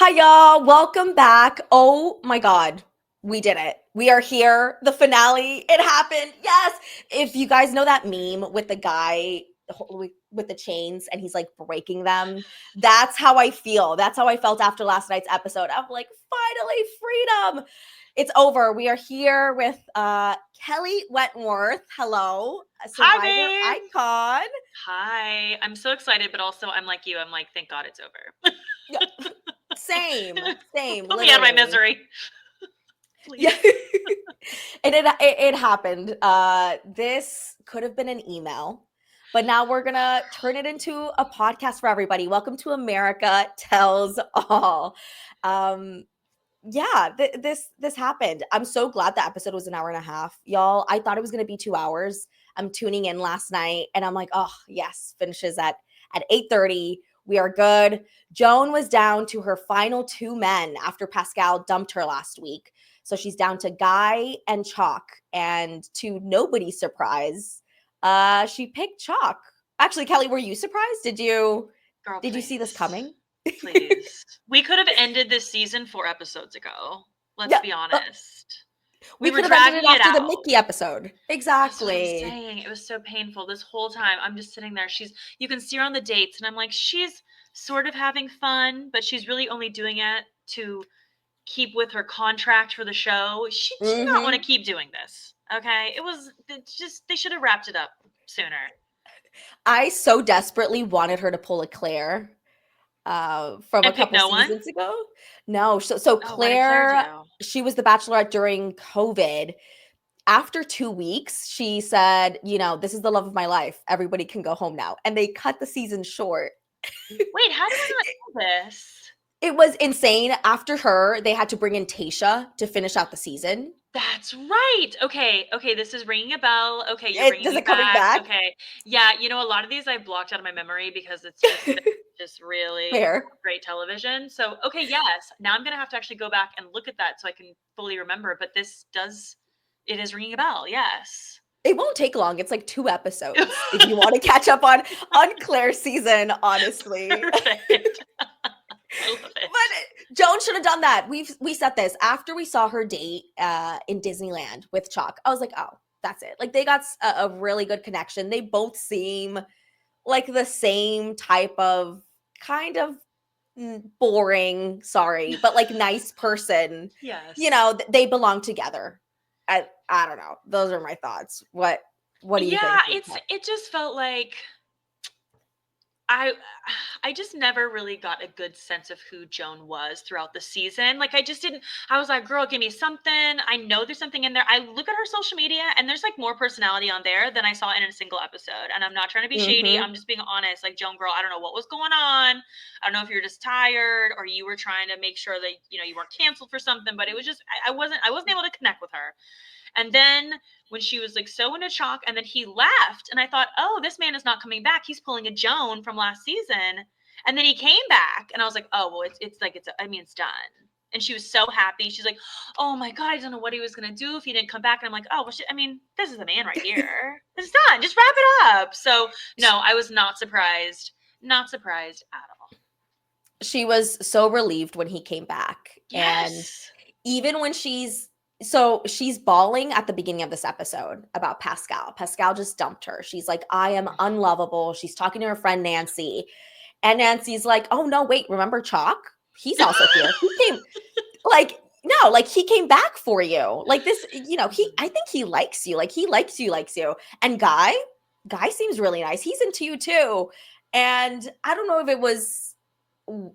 Hi, y'all. Welcome back. Oh my God. We did it. We are here. The finale. It happened. Yes. If you guys know that meme with the guy with the chains and he's like breaking them, that's how I feel. That's how I felt after last night's episode. I'm like, finally, freedom. It's over. We are here with Kelley Wentworth. Hello, a Hi, survivor babe. icon. Hi. I'm so excited, but also I'm like you. I'm like, thank God it's over. Yeah, same, Put me out of my literally. misery, Yeah. please. And it happened. This could have been an email, but now we're gonna turn it into a podcast for everybody. Welcome to America Tells All. Um, yeah, this happened. I'm so glad the episode was an hour and a half, y'all. I thought it was gonna be 2 hours. I'm tuning in last night, and I'm like, oh yes, finishes at 8:30. We are good. Joan was down to her final two men after Pascal dumped her last week. So she's down to Guy and Chock. And to nobody's surprise, she picked Chock. Actually, Kelley, were you surprised? Girl, Did you see this please. coming? Please. We could have ended this season 4 episodes ago. Let's Yeah. be honest. We We were could have ended it dragging it after the out. Mickey episode. That's what I'm Exactly. saying. It was so painful this whole time. I'm just sitting there. You can see her on the dates, and I'm like, she's sort of having fun, but she's really only doing it to keep with her contract for the show. She did not want to Hmm. keep doing this. Okay, it's just they should have wrapped it up sooner. I so desperately wanted her to pull a Claire from a And pick couple no one. seasons ago. No, so Oh, what did Claire Claire, do? she was the Bachelorette during COVID. After 2 weeks, she said, this is the love of my life. Everybody can go home now. And they cut the season short. Wait, how did I not know this? It was insane. After her, they had to bring in Tasha to finish out the season. That's right. Okay, this is ringing a bell. Okay, you're bringing Is me it coming back. back? Okay. Yeah, a lot of these I've blocked out of my memory because it's just really Fair. great television. So, okay, yes. Now I'm going to have to actually go back and look at that so I can fully remember, but it is ringing a bell. Yes. It won't take long. It's like 2 episodes if you want to catch up on Claire's season, honestly. Perfect. I love it. But Joan should have done that. We said this after we saw her date in Disneyland with Chock. I was like, oh, that's it. Like they got a really good connection. They both seem like the same type of kind of boring, sorry, but like nice person. Yes. They belong together. I don't know. Those are my thoughts. What do you Yeah, think? it just felt like I I just never really got a good sense of who Joan was throughout the season. Like I just didn't I was like, "Girl, give me something." I know there's something in there. I look at her social media and there's like more personality on there than I saw in a single episode. And I'm not trying to be shady. Mm-hmm. I'm just being honest. Like, Joan, girl, I don't know what was going on. I don't know if you're just tired or you were trying to make sure that, you weren't canceled for something, but it was just I wasn't able to connect with her. And then when she was like so into Chalk and then he left and I thought, "Oh, this man is not coming back. He's pulling a Joan from last season." And then he came back and I was like, "Oh, well, it's done." And she was so happy. She's like, "Oh my God, I don't know what he was going to do if he didn't come back." And I'm like, "Oh, well, this is the man right here. It's done. Just wrap it up." So, no, I was not surprised. Not surprised at all. She was so relieved when he came back. And Yes. even when she's bawling at the beginning of this episode about Pascal. Pascal just dumped her. She's like, I am unlovable. She's talking to her friend Nancy. And Nancy's like, oh no, wait, remember Chalk? He's also here. He came like no, like he came back for you. Like this, I think he likes you. Like he likes you. And Guy seems really nice. He's into you too. And I don't know if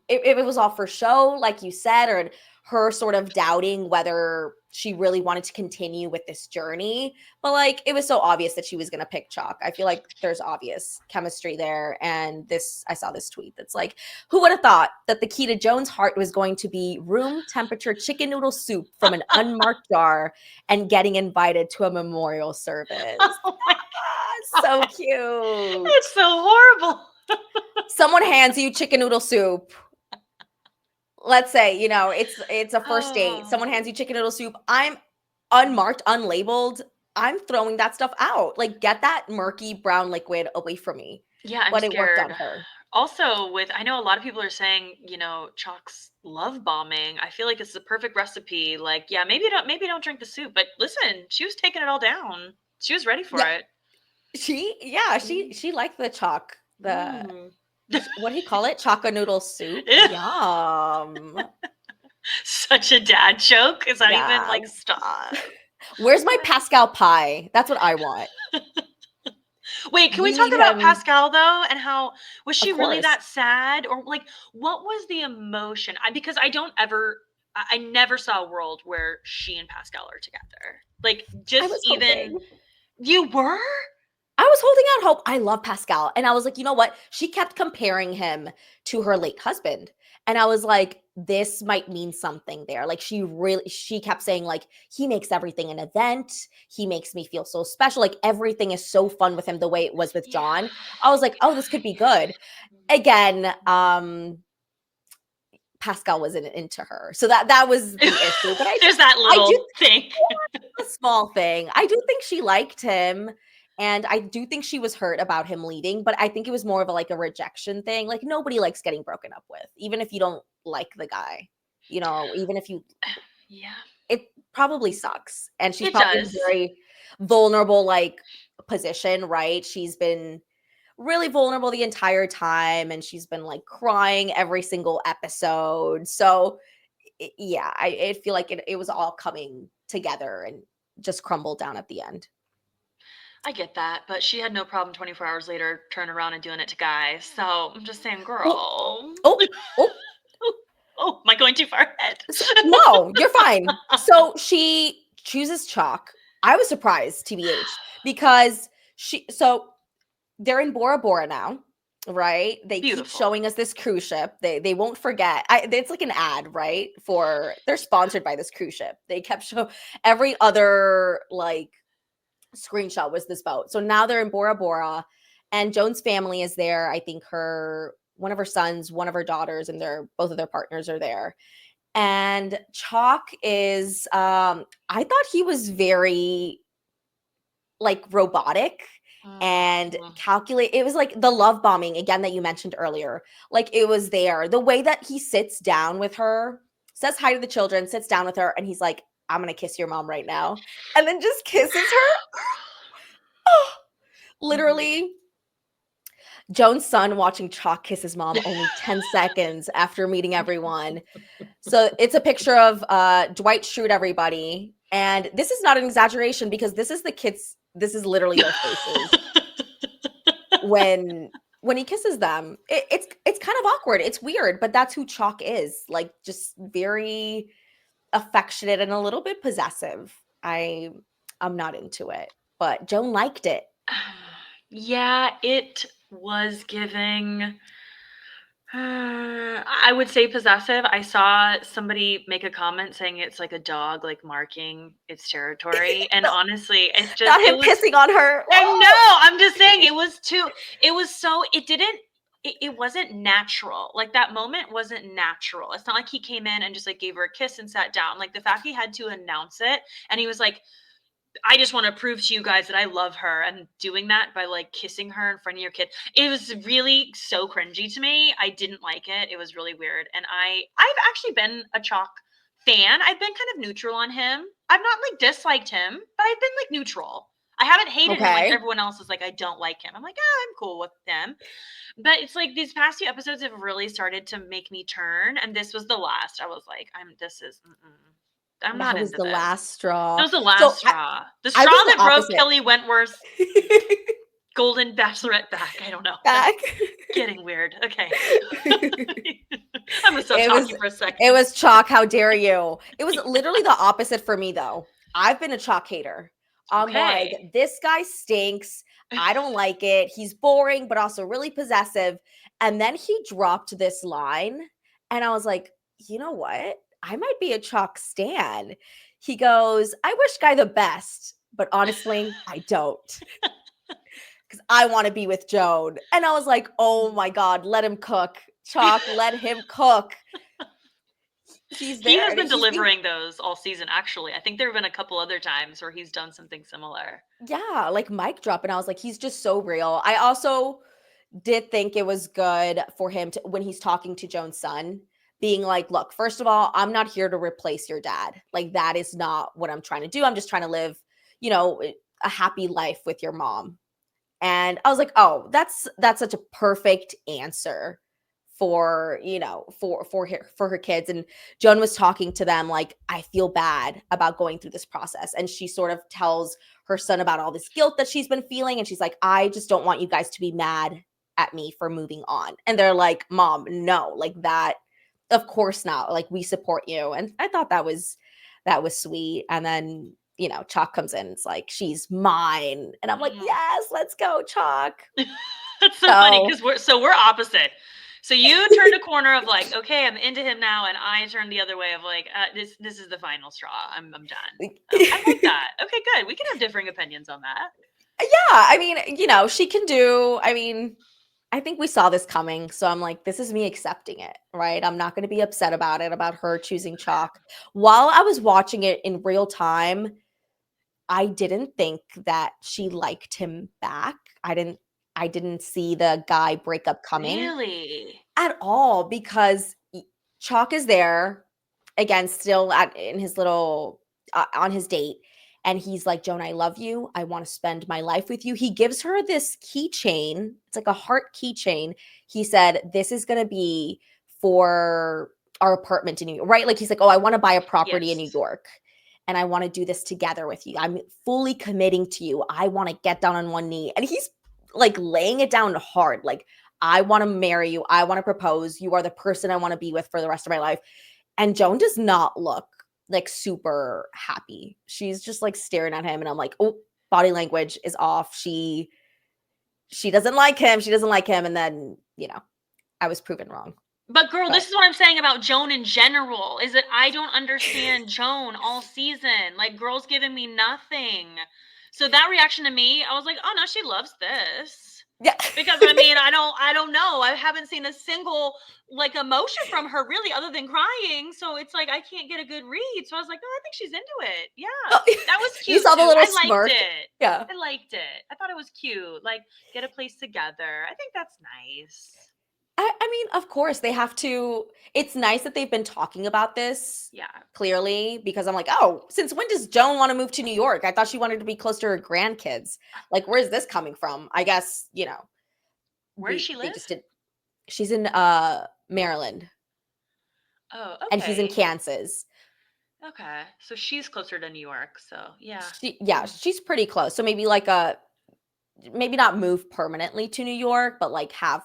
if it was all for show, like you said, or her sort of doubting whether she really wanted to continue with this journey. But like it was so obvious that she was gonna pick Chalk. I feel like there's obvious chemistry there. And I saw this tweet that's like, who would have thought that the key to Joan's heart was going to be room temperature chicken noodle soup from an unmarked jar and getting invited to a memorial service? Oh my So God. cute. It's so horrible. Someone hands you chicken noodle soup. Let's say, it's a first date. Someone Oh. hands you chicken noodle soup. I'm unmarked, unlabeled. I'm throwing that stuff out. Like, get that murky brown liquid away from me. Yeah, I'm But it worked on scared. her. Also, I know a lot of people are saying, Chock's love bombing. I feel like it's the perfect recipe. Like, yeah, maybe don't drink the soup, but listen, she was taking it all down. She was ready for Yeah, it. she liked the chalk. Mm. What do you call it? Choco noodle soup. Ew. Yum. Such a dad joke. Is that even Yeah. like stop? Where's my Pascal pie? That's what I want. Wait, can we You talk need about him, Pascal though, and how was of she really course. that sad, or like what was the emotion? Because I never saw a world where she and Pascal are together. Like I just was even hoping. you were? I was holding out hope. I love Pascal. And I was like, you know what? She kept comparing him to her late husband. And I was like, this might mean something there. Like she kept saying, like, he makes everything an event. He makes me feel so special. Like everything is so fun with him the way it was with Yeah. John. I was like, oh, this could be good. Again, Pascal wasn't into her. So that was the issue. But There's that I do little thing. a small thing. I do think she liked him, and I do think she was hurt about him leaving, but I think it was more of a rejection thing. Like nobody likes getting broken up with, even if you don't like the guy. Even if you Yeah, it probably sucks. And she's it probably in a does. very vulnerable position, right? She's been really vulnerable the entire time and she's been crying every single episode. So yeah, I feel like it was all coming together and just crumbled down at the end. I get that, but she had no problem 24 hours later turning around and doing it to Guy. So I'm just saying, Oh, girl. oh, oh. Oh, am I going too far ahead? No, you're fine. So she chooses Chalk. I was surprised, TBH, because they're in Bora Bora now, right? They keep Beautiful. showing us this cruise ship. They won't forget. It's like an ad, right? They're sponsored by this cruise ship. They kept show every other screenshot was this boat. So now they're in Bora Bora, and Joan's family is there. I think one of her sons, one of her daughters, and both of their partners are there. And Chalk is I thought he was very robotic and Mhm. calculate. It was like the love bombing again that you mentioned earlier. Like it was there. The way that he sits down with her, says hi to the children, sits down with her, and he's like, I'm gonna kiss your mom right now. And then just kisses her. Mhm. Literally, Joan's son watching Chalk kiss his mom only 10 seconds after meeting everyone. So it's a picture of Dwight Schrute, everybody. And this is not an exaggeration because this is the kids, this is literally their faces when he kisses them. It's kind of awkward. It's weird, but that's who Chalk is. Like just very affectionate and a little bit possessive. I'm not into it, but Joan liked it. Yeah, it was giving. I would say possessive. I saw somebody make a comment saying it's like a dog, like marking its territory. And honestly, Not it him was, pissing on her. I know, I'm just saying it wasn't natural. Like that moment wasn't natural. It's not like he came in and just like gave her a kiss and sat down. Like the fact he had to announce it and he was like, I just want to prove to you guys that I love her, and doing that by like kissing her in front of your kid. It was really so cringy to me. I didn't like it. It was really weird. And I've actually been a Chalk fan. I've been kind of neutral on him. I've not like disliked him, but I've been like neutral. I haven't hated him like Okay. everyone else is like I don't like him. I'm like, I'm cool with him. But it's like these past few episodes have really started to make me turn, and this was the last. I was like, I'm not That was into the this. last straw. That was the So last straw. The I straw was the that broke opposite. Kelley Wentworth's Golden Bachelorette back. I don't know. Back. Getting weird. Okay. I'm gonna stop It talking for a second. was Chalk. How dare you? It was literally the opposite for me, though. I've been a Chalk hater. I'm like, Okay. this guy stinks. I don't like it. He's boring, but also really possessive. And then he dropped this line, and I was like, you know what? I might be a Chalk stan. He goes, I wish Guy the best, but honestly, I don't. Because I want to be with Joan. And I was like, oh my God, let him cook. Chalk, let him cook. He's He there. has been He's being, delivering those all season, actually. I think there have been a couple other times where he's done something similar. yeah, like mic drop. And I was like, he's just so real. I also did think it was good for him to, when he's talking to Joan's son, being like, look, first of all, I'm not here to replace your dad. Like, that is not what I'm trying to do. I'm just trying to live, a happy life with your mom. And I was like, oh, that's such a perfect answer for, for her kids. And Joan was talking to them like, I feel bad about going through this process. And she sort of tells her son about all this guilt that she's been feeling. And she's like, I just don't want you guys to be mad at me for moving on. And they're like, Mom, no, like that, of course not. Like, we support you. And I thought that was sweet. And then, Chock comes in. It's like, she's mine. And I'm like, yes, let's go, Chock. That's so funny because we're opposite. So you turned a corner of like, okay, I'm into him now, and I turned the other way of like, this is the final straw. I'm done. I like that. Okay, good. We can have differing opinions on that. Yeah, I mean, she can do. I mean, I think we saw this coming, so I'm like, this is me accepting it, right? I'm not going to be upset about it, about her choosing Chock. While I was watching it in real time, I didn't think that she liked him back. I didn't see the Guy breakup coming. Really? At all, because Chock is there again, still in his little on his date, and he's like, Joan, I love you. I want to spend my life with you. He gives her this keychain. It's like a heart keychain. He said, this is going to be for our apartment in New York, right? Like, he's like, oh, I want to buy a property in New York, and I want to do this together with you. I'm fully committing to you. I want to get down on one knee. And he's like laying it down hard. Like, I want to marry you. I want to propose. You are the person I want to be with for the rest of my life. And Joan does not look like super happy. She's just like staring at him. And I'm like, oh, body language is off. She doesn't like him. She doesn't like him. And then, I was proven wrong. But girl, this is what I'm saying about Joan in general, is that I don't understand Joan all season. Like, girl's giving me nothing. So that reaction to me, I was like, oh no, she loves this. Yeah. Because I mean, I don't know. I haven't seen a single like emotion from her really other than crying. So it's like I can't get a good read. So I was like, oh, I think she's into it. Yeah. That was cute. You saw the little I smirk. liked it. Yeah. I liked it. I thought it was cute. Like, get a place together. I think that's nice. I mean, of course, they have to. It's nice that they've been talking about this. Yeah. Clearly, because I'm like, oh, since when does Joan want to move to New York? I thought she wanted to be close to her grandkids. Like, where's this coming from? I guess, Where does she live? She's in Maryland. Oh, okay. And he's in Kansas. Okay. So she's closer to New York. So yeah. She's pretty close. So maybe like maybe not move permanently to New York, but like have,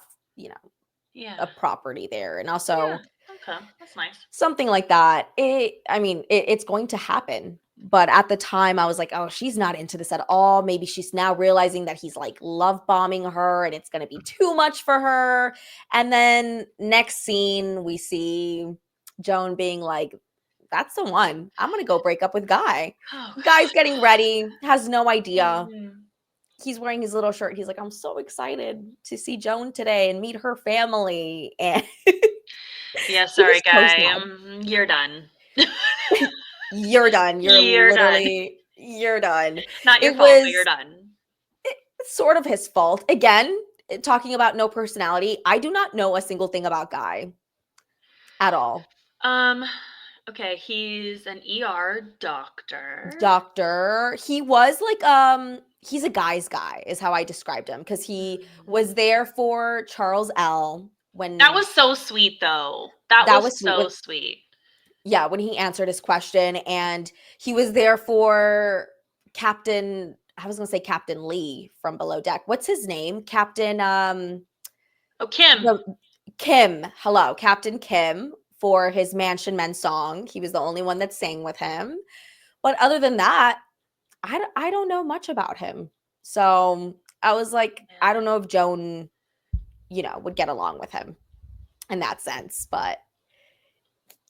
a property there. And also, okay, that's nice. Something like that. It's going to happen. But at the time, I was like, oh, she's not into this at all. Maybe she's now realizing that he's like love bombing her and it's going to be too much for her. And then next scene, we see Joan being like, that's the one. I'm going to go break up with Guy. Oh, Guy's getting ready, has no idea. Mm-hmm. He's wearing his little shirt. He's like, I'm so excited to see Joan today and meet her family. And yeah, sorry, Guy. You're done. You're done. You're literally done. You're done. Not your fault, but you're done. It's sort of his fault. Again, talking about no personality. I do not know a single thing about Guy at all. Okay, he's an ER doctor. He was like he's a guy's guy is how I described him, because he was there for Charles L. when that was so sweet though. That was so sweet. Yeah, when he answered his question, and he was there for Captain Lee from Below Deck. What's his name? Captain Kim. Kim. Hello, Captain Kim, for his Mansion Men song. He was the only one that sang with him. But other than that, I don't know much about him. So I was like, I don't know if Joan, would get along with him in that sense, but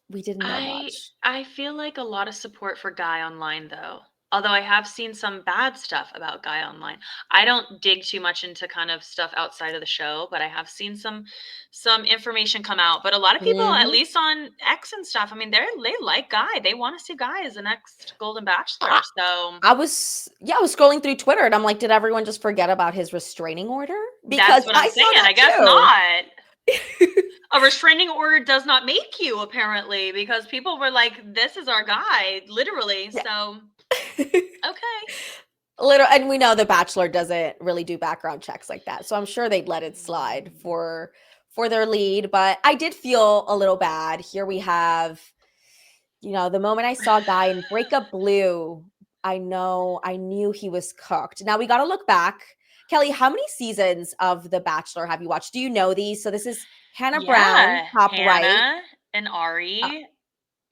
we didn't know much. I feel like a lot of support for Guy online, though. Although I have seen some bad stuff about Guy online. I don't dig too much into kind of stuff outside of the show, but I have seen some information come out. But a lot of people, at least on X and stuff, I mean, they like Guy. They want to see Guy as the next Golden Bachelor. So I was scrolling through Twitter and I'm like, did everyone just forget about his restraining order? because That's what I'm I saw saying. I guess that not. too. A restraining order does not make you, apparently, because people were like, this is our guy, literally. Yeah. So, okay. And we know the Bachelor doesn't really do background checks like that. So I'm sure they'd let it slide for their lead, but I did feel a little bad. Here we have, the moment I saw Guy in Breakup Blue, I knew he was cooked. Now we got to look back. Kelley, how many seasons of The Bachelor have you watched? Do you know these? So this is Hannah Brown, Yeah. top right. Hannah and Uh, Ari.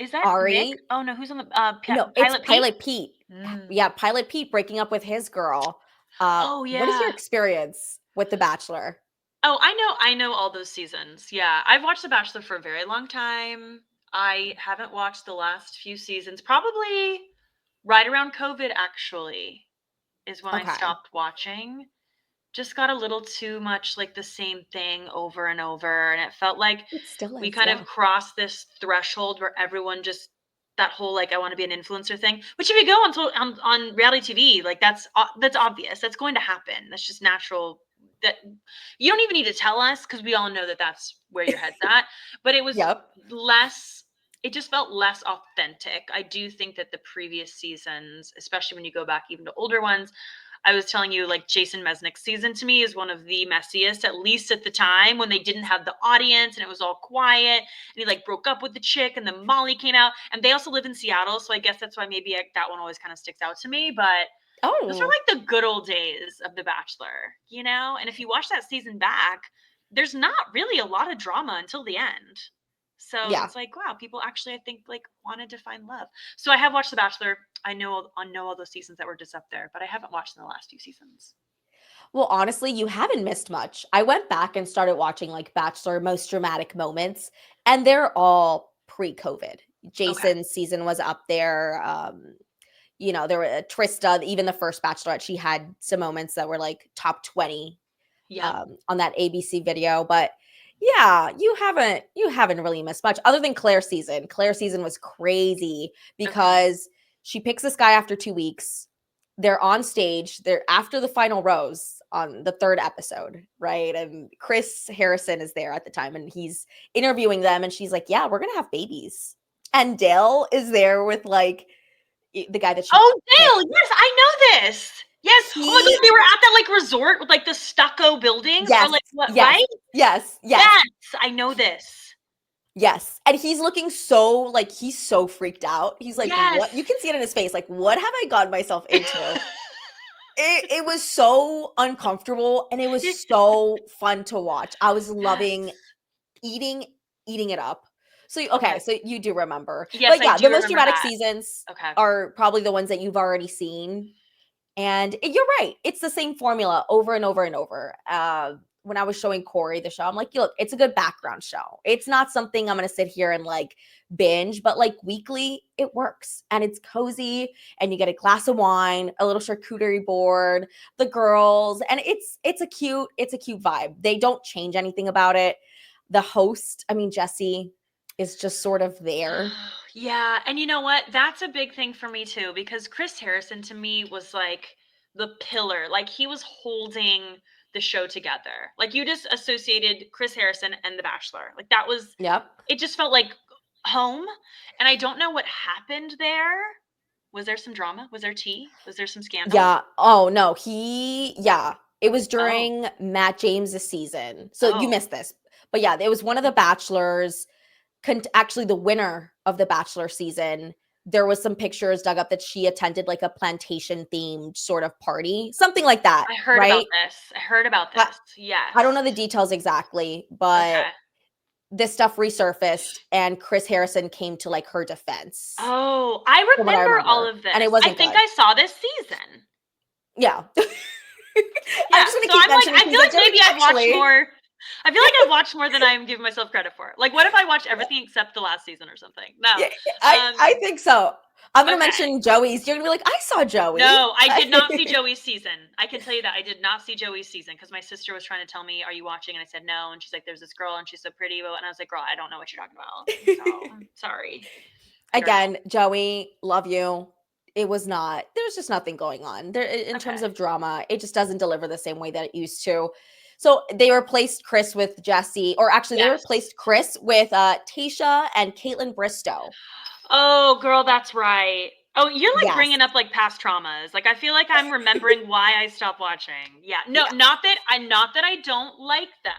Is that Nick? Ari. Oh, no. Who's on the No, it's Pilot Pete? Pilot Pete. Mm. Yeah, Pilot Pete breaking up with his girl. Oh, What is your yeah. experience with The Bachelor? Oh, I know all those seasons. Yeah. I've watched The Bachelor for a very long time. I haven't watched the last few seasons. Probably right around COVID, actually, is when I Okay. stopped watching. Just got a little too much like the same thing over and over. And it felt like It still we is, kind of yeah. crossed this threshold where everyone just that whole like I want to be an influencer thing. Which if you go on reality TV, like that's obvious. That's going to happen. That's just natural. That you don't even need to tell us because we all know that that's where your head's at. But it was Yep. less. It just felt less authentic. I do think that the previous seasons, especially when you go back even to older ones, I was telling you, like Jason Mesnick's season to me is one of the messiest, at least at the time when they didn't have the audience and it was all quiet. And he like broke up with the chick, and then Molly came out, and they also live in Seattle, so I guess that's why maybe that one always kind of sticks out to me. But those are Oh, like the good old days of The Bachelor, you know. And if you watch that season back, there's not really a lot of drama until the end. So yeah. it's like, wow, people actually, I think, like wanted to find love. So I have watched The Bachelor. I know all those seasons that were just up there, but I haven't watched in the last few seasons. Well, honestly, you haven't missed much. I went back and started watching like Bachelor most dramatic moments, and they're all pre-COVID. Okay. Jason's season was up there. There were Trista, even the first Bachelorette, she had some moments that were like top 20 Yep. on that ABC video. But yeah, you haven't really missed much other than Claire's season. Claire's season was crazy Okay. because she picks this guy after 2 weeks. They're on stage. They're after the final rose on the third episode, right? And Chris Harrison is there at the time, and he's interviewing them, and she's like, "Yeah, we're gonna have babies." And Dale is there with like the guy that she Oh, picked. Dale. Yes, I know this. Yes. Oh my He God, they were at that like resort with like the stucco buildings, or Yes, like what? yes, Right? yes, yes, Yes, I know this. yes. And he's looking so like he's so freaked out. He's like, Yes. "What?" You can see it in his face. Like, "What have I gotten myself into?" It was so uncomfortable and it was so fun to watch. I was Yes. loving eating eating it up. So okay, Okay. so you do remember. Yes, But I yeah, the do most remember dramatic that. seasons Okay. are probably the ones that you've already seen. And you're right. It's the same formula over and over and over. When I was showing Corey the show, I'm like, look, it's a good background show. It's not something I'm going to sit here and like binge, but like weekly, it works and it's cozy. And you get a glass of wine, a little charcuterie board, the girls, and it's a cute vibe. They don't change anything about it. The host, I mean, Jesse is just sort of there. Yeah, and you know what? That's a big thing for me too, because Chris Harrison to me was like the pillar. Like he was holding the show together. Like you just associated Chris Harrison and The Bachelor. Like that was Yep. it just felt like home. And I don't know what happened there. Was there some drama? Was there tea? Was there some scandal? Yeah. Oh no, yeah. It was Oh. during Matt James's season. So you Oh. missed this. But yeah, it was one of the bachelors, actually the winner of the Bachelor season. There was some pictures dug up that she attended like a plantation themed sort of party, something like that, I heard about right? this. I heard about I, this. I don't know Yes. the details exactly, but Okay. this stuff resurfaced and Chris Harrison came to like her defense, Oh, I from what I remember all remember. of And it this. I wasn't think good. I saw this season. Yeah. I'm Yeah, just gonna so keep I'm like, mentioning I things feel that like don't maybe I've watched actually. more. I feel like I've watched more than I'm giving myself credit for. Like, what if I watch everything except the last season or something? No. Yeah, I think so. I'm gonna Okay. mention Joey's. You're gonna be like, I saw Joey. No, I did not see Joey's season. I can tell you that I did not see Joey's season because my sister was trying to tell me, "Are you watching?" And I said no. And she's like, "There's this girl, and she's so pretty." And I was like, "Girl, I don't know what you're talking about." So sorry. I don't know. Again, Joey, love you. It was not. There's just nothing going on there in terms Okay. of drama. It just doesn't deliver the same way that it used to. So they replaced Chris with Jesse, or actually they Yes. replaced Chris with Tasha and Caitlin Bristow. Oh, girl, that's right. Oh, you're like Yes. bringing up like past traumas. Like I feel like I'm remembering why I stopped watching. Yeah. No, Yeah. not that I don't like them.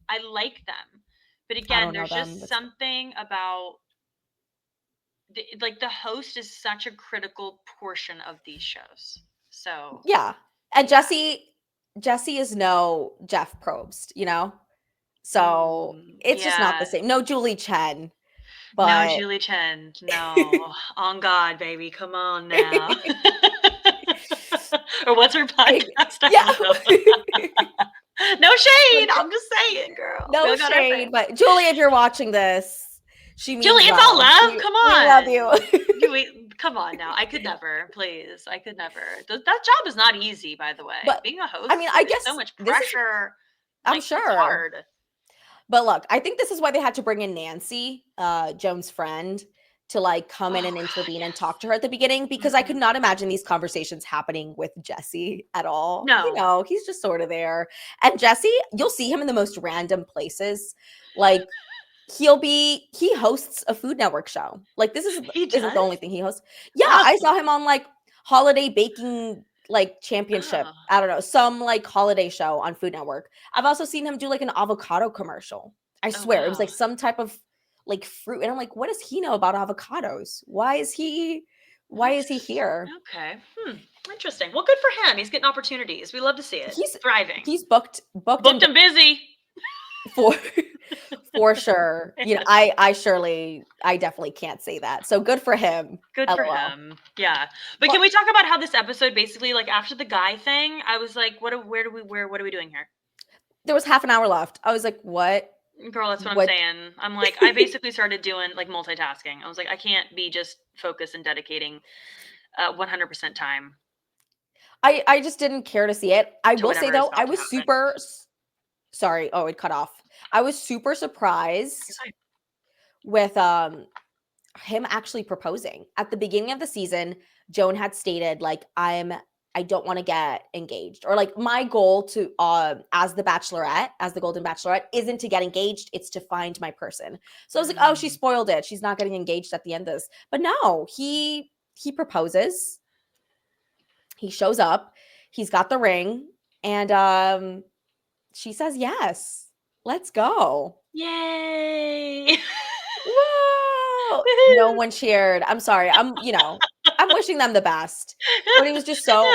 I like them. But I again, don't know there's them. just something about like the host is such a critical portion of these shows. So Yeah. And yeah. Jesse is no Jeff Probst, you know? So it's just not the Yeah. same. No Julie Chen. No, But Julie Chen. No. On God, baby. Come on now. Or what's her podcast? I yeah. don't know. No shade. I'm just saying, girl. No We got our shade, fans. but Julie, if you're watching this, she means Julie, it's well. all love. Come on. We love you. Julie, come on now. I could never, please. I could never. That job is not easy, by the way. But being a host, I mean, I there's guess so much this is, pressure. I'm Like, sure. it's hard. But look, I think this is why they had to bring in Nancy, Joan's friend, to like come in and intervene and talk to her at the beginning, because I could not imagine these conversations happening with Jesse at all. No. You know, he's just sort of there. And Jesse, you'll see him in the most random places. Like he hosts a Food Network show. Like this isn't the only thing he hosts. Yeah, Awesome. I saw him on like holiday baking like championship. Oh. I don't know, some like holiday show on Food Network. I've also seen him do like an avocado commercial. I swear it was like some type of like fruit, and I'm like, what does he know about avocados? Why is he here? Okay. Interesting. Well, good for him. He's getting opportunities. We love to see it. He's thriving. He's booked and busy. For sure. You know, I definitely can't say that. So good for him. Good for him. Yeah. But can we talk about how this episode basically, like after the Guy thing, I was like, what are we doing here? There was half an hour left. I was like, what? Girl, that's what I'm saying. I'm like, I basically started doing like multitasking. I was like, I can't be just focused and dedicating 100% time. I just didn't care to see it. I will say though, I was super sorry. Oh, it cut off. I was super surprised with him actually proposing. At the beginning of the season, Joan had stated like, I don't want to get engaged, or like my goal to as the Bachelorette, as the Golden Bachelorette, isn't to get engaged, it's to find my person. So I was like, oh, she spoiled it, she's not getting engaged at the end of this. But no, he proposes, he shows up, he's got the ring, and she says yes, let's go. Yay. Whoa. No one cheered. I'm sorry. I'm wishing them the best. But it was just so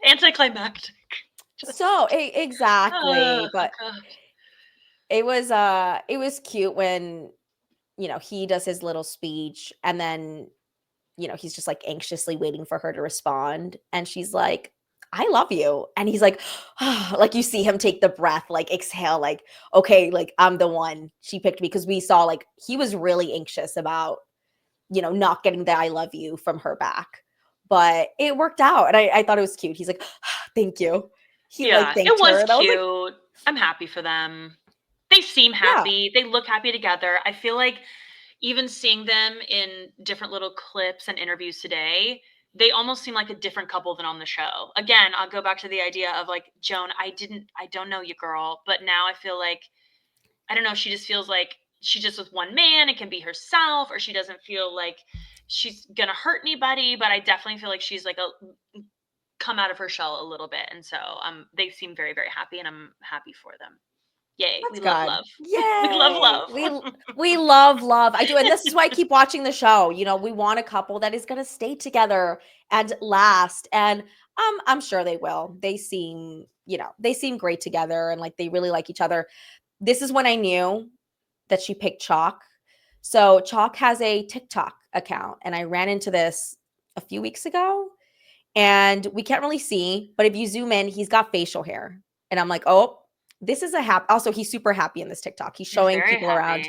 anticlimactic. So exactly. But it was cute when, he does his little speech, and then, he's just like anxiously waiting for her to respond. And she's like, I love you. And he's like, oh, like you see him take the breath, like exhale, like, okay, like I'm the one, she picked me. Because we saw like he was really anxious about, not getting the I love you from her back. But it worked out. And I thought it was cute. He's like, thank you. He like thanked it was her. Cute. Like, I'm happy for them. They seem happy. Yeah. They look happy together. I feel like even seeing them in different little clips and interviews today, they almost seem like a different couple than on the show. Again, I'll go back to the idea of like, Joan, I don't know you, girl. But now I feel like, I don't know, she just feels like she's just with one man and can be herself, or she doesn't feel like she's going to hurt anybody. But I definitely feel like she's like come out of her shell a little bit. And so they seem very, very happy, and I'm happy for them. Yay. That's we good. Love love. Yay. We love love. We love love. I do. And this is why I keep watching the show. We want a couple that is going to stay together and last. And I'm sure they will. They seem great together, and like they really like each other. This is when I knew that she picked Chock. So Chock has a TikTok account, and I ran into this a few weeks ago, and we can't really see, but if you zoom in, he's got facial hair. And I'm like, oh, this is also he's super happy in this TikTok. He's showing people around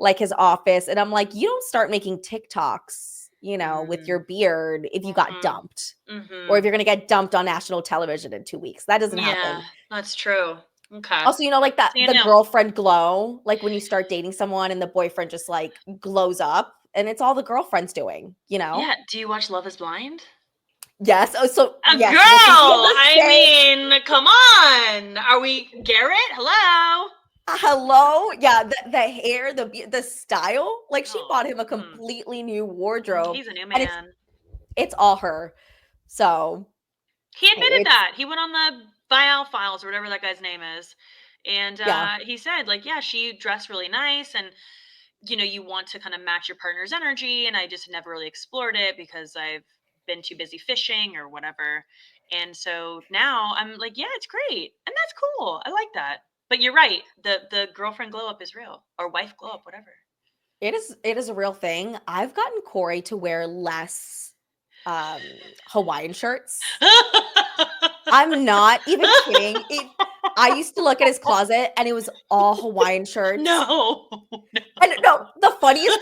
like his office. And I'm like, you don't start making TikToks, with your beard if you got dumped, or if you're going to get dumped on national television in 2 weeks. That doesn't happen. That's true. Okay. Also, like that, the girlfriend glow, like when you start dating someone and the boyfriend just like glows up, and it's all the girlfriend's doing, Yeah. Do you watch Love is Blind? Yes. Oh, so A yes, girl. you feel the I same. mean, come on. Are we Garrett? Hello. Hello, yeah, the hair, the style. Like she Oh, bought him a completely new wardrobe, he's a new and man. it's all her. So He admitted it's that. He went on the Vial Files or whatever that guy's name is. And yeah, he said, like, yeah, she dressed really nice. And, you want to kind of match your partner's energy. And I just never really explored it because I've been too busy fishing or whatever. And so now I'm like, yeah, it's great. And that's cool. I like that. But you're right. The girlfriend glow up is real, or wife glow up, whatever. it is a real thing. I've gotten Corey to wear less Hawaiian shirts. I'm not even kidding. I used to look at his closet and it was all Hawaiian shirts. No. And no, the funniest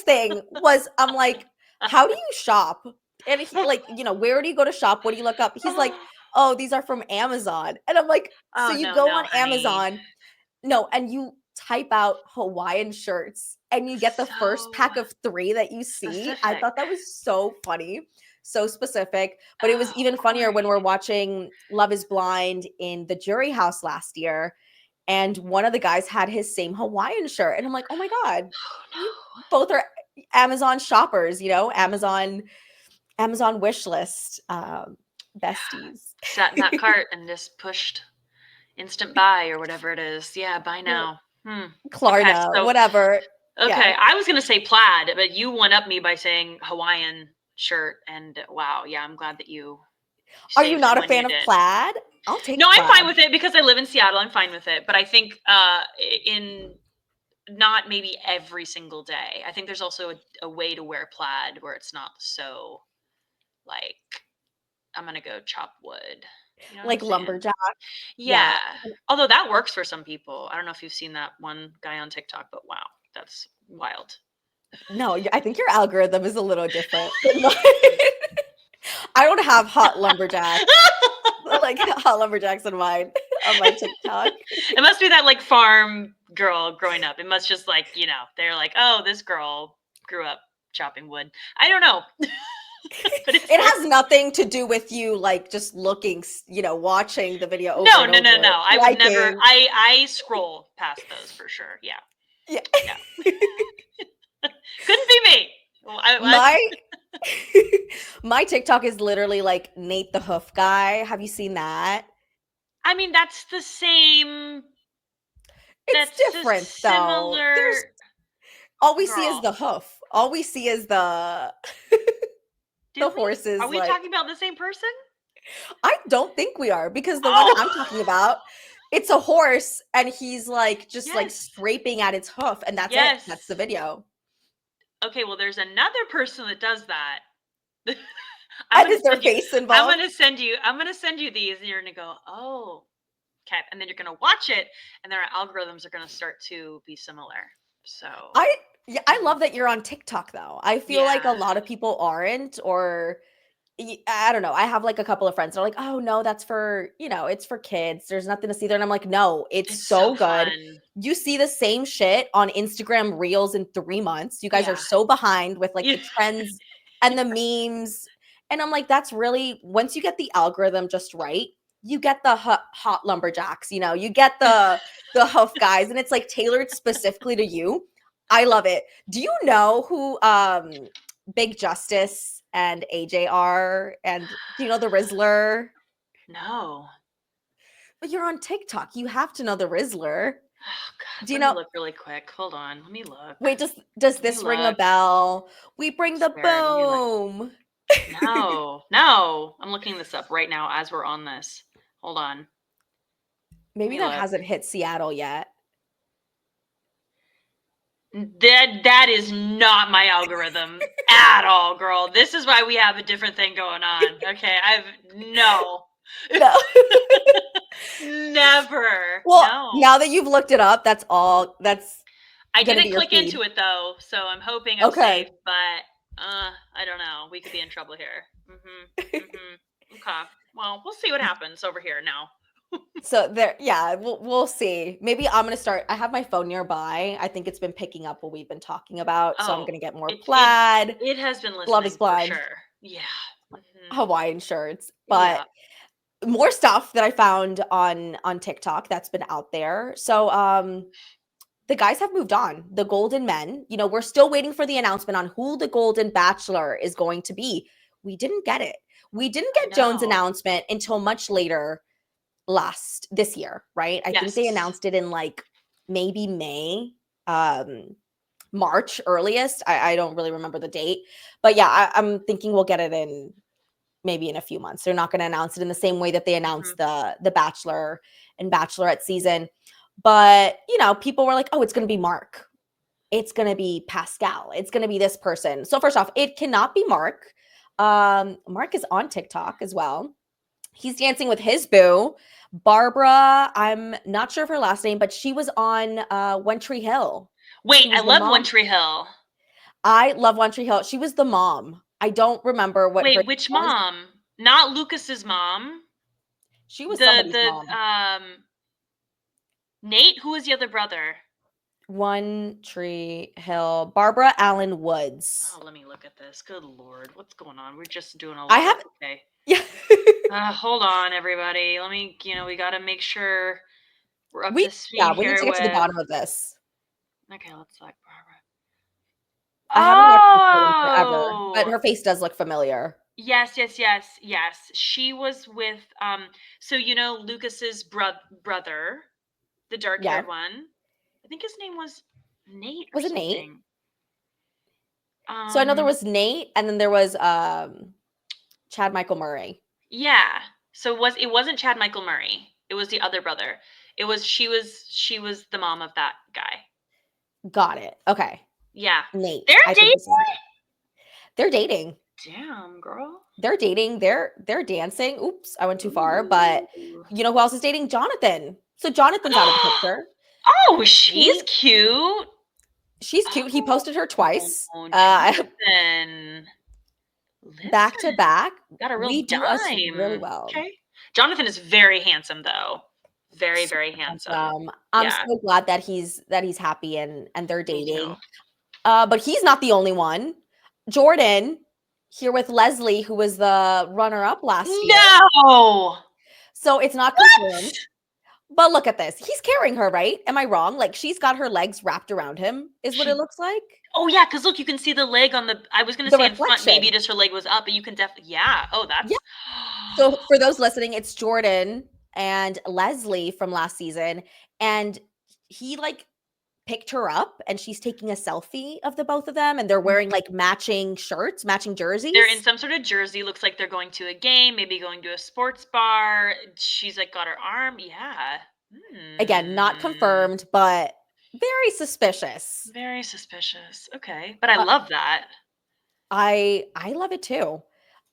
thing was I'm like, "How do you shop?" And he like, where do you go to shop? What do you look up? He's like, "Oh, these are from Amazon." And I'm like, "So Oh, you no, go no, on honey. Amazon, no, and you type out Hawaiian shirts and you get the first So pack of 3 that you see." I specific. thought that was so funny, so specific, but it was Oh, even funnier when Corey. we're watching Love is Blind in the jury house last year, and one of the guys had his same Hawaiian shirt, and I'm like, "Oh my god, you Oh, both are Amazon shoppers, Amazon wish list, no. besties." Sat in that cart and just pushed instant buy or whatever it is. Yeah, buy Well, now. Okay, Klarna, so whatever. Yeah. I was gonna say plaid, but you one up me by saying Hawaiian shirt, and wow, yeah, I'm glad that you Are you saved it not a when you fan of did. plaid? I'll No, take I'm fine plaid. with it because I live in Seattle. I'm fine with it, but I think in not maybe every single day. I think there's also a way to wear plaid where it's not so like I'm gonna go chop wood. You know what I'm Like saying? lumberjack. Yeah. Yeah. Although that works for some people. I don't know if you've seen that one guy on TikTok, but wow, that's wild. No, I think your algorithm is a little different than mine. I don't have hot lumberjacks, like hot lumberjacks in mine on my TikTok. It must be that like farm girl growing up. It must just like, they're like, oh, this girl grew up chopping wood. I don't know. But it's It very has nothing to do with you, like just looking, watching the video over no, and no, no, over, no. I would never liking. I scroll past those for sure. Yeah. Yeah. Yeah. Couldn't be me. Well, My my TikTok is literally like Nate the Hoof Guy. Have you seen that? I mean, that's the same. It's That's a different though. There's similar all we see is girl. the hoof. All we see is the the Do we? Are horses we like talking about the same person? I don't think we are because the one I'm talking Oh, about, it's a horse and he's like just like yes. scraping at its hoof and that's it. That's the Yes. video. Okay, well, there's another person that does that. I'm And gonna is their send you. face involved? I'm gonna send you these, and you're gonna go, oh, okay, and then you're gonna watch it, and then our algorithms are gonna start to be similar. So, I love that you're on TikTok though. I feel like a yeah, lot of people aren't or I don't know. I have like a couple of friends that are like, "Oh no, that's for, it's for kids. There's nothing to see there." And I'm like, "No, it's it's so so good. fun. You see the same shit on Instagram Reels in 3 months. You guys are Yeah, so behind with like yeah, the trends and the memes." And I'm like, "That's really once you get the algorithm just right, you get the hot lumberjacks, you get the hoof guys and it's like tailored specifically to you. I love it. Do you know who Big Justice and AJ are? And do you know the Rizzler? no. But you're on TikTok. You have to know the Rizzler. Oh God, Do you let me know? look really quick. Hold on, let me look. Wait, does Let me this ring a look. bell? We I'm bring the scared. Let me look. boom. No, no, I'm looking this up right now as we're on this. Hold on. Let Maybe me that look. hasn't hit Seattle yet. That is not my algorithm at all, girl. This is why we have a different thing going on. Okay, I've no, No. never, Well, no. now that you've looked it up, that's I gonna be didn't your click feed. into it though, so I'm hoping I'm safe. Okay. But I don't know. We could be in trouble here. Okay. Well, we'll see what happens over here now. So there, yeah, we'll see. Maybe I'm gonna start. I have my phone nearby. I think it's been picking up what we've been talking about, so I'm Oh, gonna get more it plaid. it has been Love is listening for blind. sure. Yeah. Hawaiian shirts, but Yeah. more stuff that I found on TikTok that's been out there. So the guys have moved on. The Golden Men, we're still waiting for the announcement on who the Golden Bachelor is going to be. We didn't get it. We didn't I get Joan's know. announcement until much later this year, right? I think they Yes. announced it in like maybe May, March earliest. I don't really remember the date, but yeah, I'm thinking we'll get it in maybe in a few months. They're not going to announce it in the same way that they announced the Bachelor and Bachelorette season. But, people were like, "Oh, it's going to be Mark. It's going to be Pascal. It's going to be this person." So first off, it cannot be Mark. Mark is on TikTok as well. He's dancing with his boo, Barbara. I'm not sure of her last name, but she was on One Tree Hill. Wait, She I was the love One mom. Tree Hill. I love One Tree Hill. She was the mom. I don't remember what her Wait, name which was. mom? Not Lucas's mom. She was The somebody's mom. the Nate, who is the other brother? One Tree Hill. Barbara Allen Woods. Oh, let me look at this. Good Lord. What's going on? We're just doing a I lot. have Okay. yeah. Hold on, everybody. Let me, we got to make sure we're up we to speed we need here to get to the with. bottom of this. Okay, let's select Barbara. I haven't watched this show in forever, but Oh, her face does look familiar. yes, yes, yes, yes. She was with so Lucas's brother, the Yeah. dark-haired one. I think his name was Nate or Was it Nate? something. So I know there was Nate and then there was Chad Michael Murray. Yeah. So it wasn't Chad Michael Murray. It was the other brother. She was the mom of that guy. Got it. Okay. Yeah. Nate. They're I think dating? this is it. They're dating. Damn, girl. They're dating. They're dancing. Oops, I went too far. But Ooh. you know who else is dating? Jonathan. So Jonathan's out of the picture. Oh, she's He cute. She's cute. He posted her twice. Jonathan. Back to Listen, back. got a real We do us really dime. well. Okay. Jonathan is very handsome, though. Very, very handsome. I'm Yeah, so glad that he's happy and they're me too. dating. But he's not the only one. Jordan here with Leslie, who was the runner-up last year. No. So it's not What? confirmed. But look at this. He's carrying her, right? Am I wrong? Like she's got her legs wrapped around him, is what it looks like. Oh yeah, because look, you can see the leg on the. I was gonna The say in front, maybe reflection. just her leg was up, but you can definitely. Yeah. Oh, Yeah. that's. So for those listening, it's Jordan and Leslie from last season. And he like picked her up and she's taking a selfie of the both of them and they're wearing like matching shirts, matching jerseys. They're in some sort of jersey. Looks like they're going to a game, maybe going to a sports bar. She's like got her arm. Yeah. Again, not confirmed, but very suspicious. Very suspicious. Okay, but I Uh, love that. I love it too.